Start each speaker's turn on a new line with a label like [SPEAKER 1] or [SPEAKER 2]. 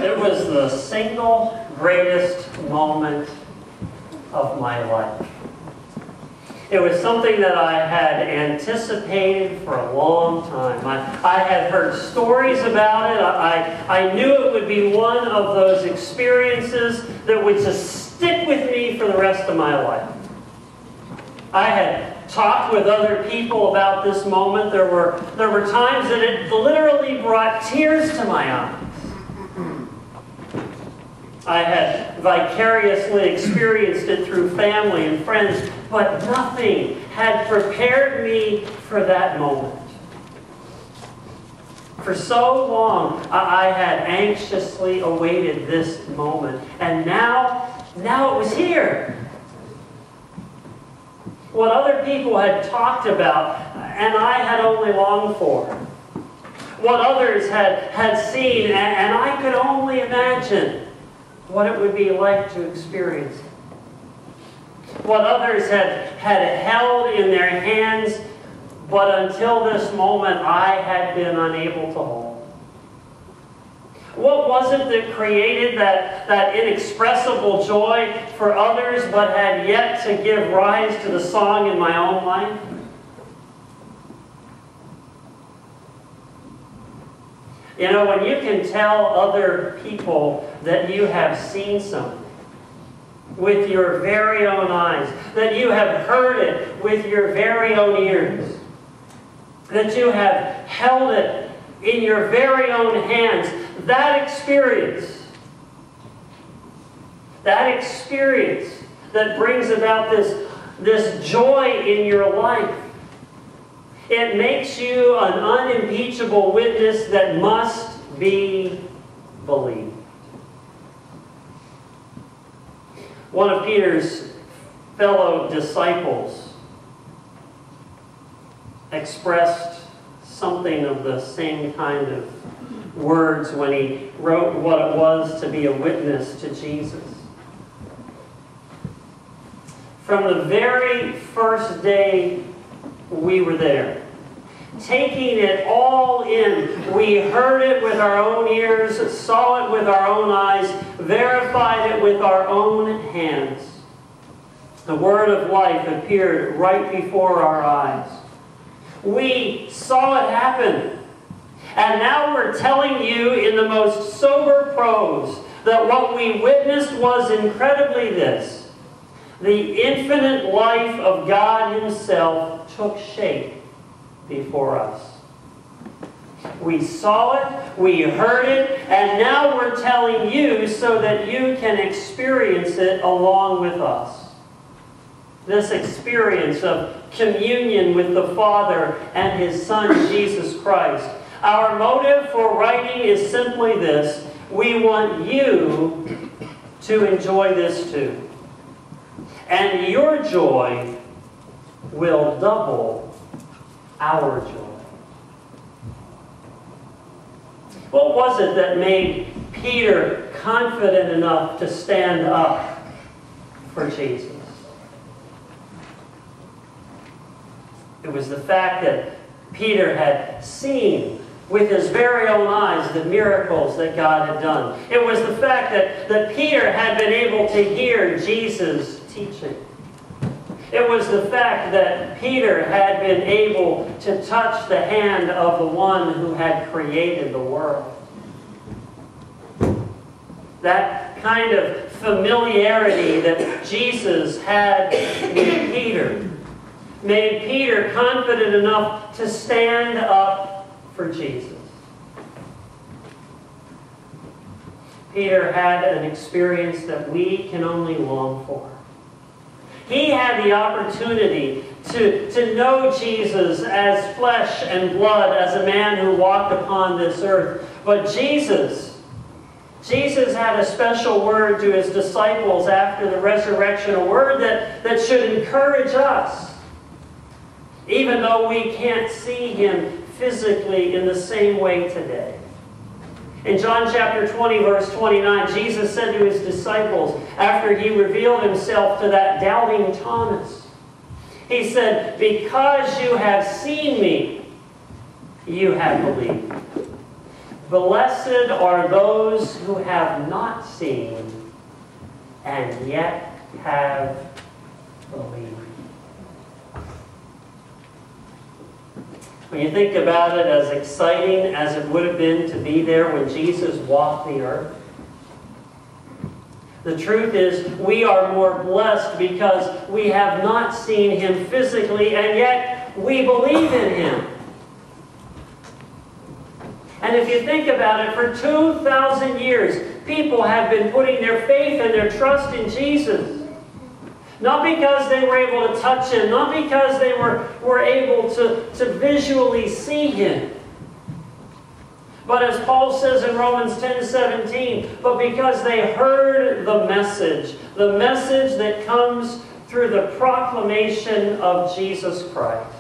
[SPEAKER 1] It was the single greatest moment of my life. It was something that I had anticipated for a long time. I had heard stories about it. I knew it would be one of those experiences that would just stick with me for the rest of my life. I had talked with other people about this moment. There were times that it literally brought tears to my eyes. I had vicariously experienced it through family and friends, but nothing had prepared me for that moment. For so long, I had anxiously awaited this moment, and now it was here. What other people had talked about, and I had only longed for. What others had seen, and I could only imagine what it would be like to experience it. What others had held in their hands, but until this moment I had been unable to hold. What was it that created that inexpressible joy for others, but had yet to give rise to the song in my own life? You know, when you can tell other people that you have seen something with your very own eyes, that you have heard it with your very own ears, that you have held it in your very own hands, that experience that brings about this joy in your life, it makes you an unimpeachable witness that must be believed. One of Peter's fellow disciples expressed something of the same kind of words when he wrote what it was to be a witness to Jesus. From the very first day we were there, taking it all in, we heard it with our own ears, saw it with our own eyes, verified it with our own hands. The Word of life appeared right before our eyes. We saw it happen. And now we're telling you in the most sober prose that what we witnessed was incredibly this: the infinite life of God Himself took shape before us. We saw it, we heard it, and now we're telling you so that you can experience it along with us. This experience of communion with the Father and His Son, Jesus Christ. Our motive for writing is simply this: we want you to enjoy this too. And your joy will double our joy. What was it that made Peter confident enough to stand up for Jesus? It was the fact that Peter had seen with his very own eyes the miracles that God had done. It was the fact that Peter had been able to hear Jesus teaching. It was the fact that Peter had been able to touch the hand of the one who had created the world. That kind of familiarity that Jesus had with Peter made Peter confident enough to stand up for Jesus. Peter had an experience that we can only long for. He had the opportunity to know Jesus as flesh and blood, as a man who walked upon this earth. But Jesus had a special word to His disciples after the resurrection, a word that should encourage us, even though we can't see Him physically in the same way today. In John chapter 20, verse 29, Jesus said to His disciples, after He revealed Himself to that doubting Thomas, He said, "Because you have seen me, you have believed. Blessed are those who have not seen and yet have believed. When you think about it, as exciting as it would have been to be there when Jesus walked the earth, the truth is we are more blessed because we have not seen Him physically, and yet we believe in Him. And if you think about it, for 2,000 years, people have been putting their faith and their trust in Jesus. Not because they were able to touch Him, not because they were able to visually see Him. But as Paul says in Romans 10:17, but because they heard the message that comes through the proclamation of Jesus Christ.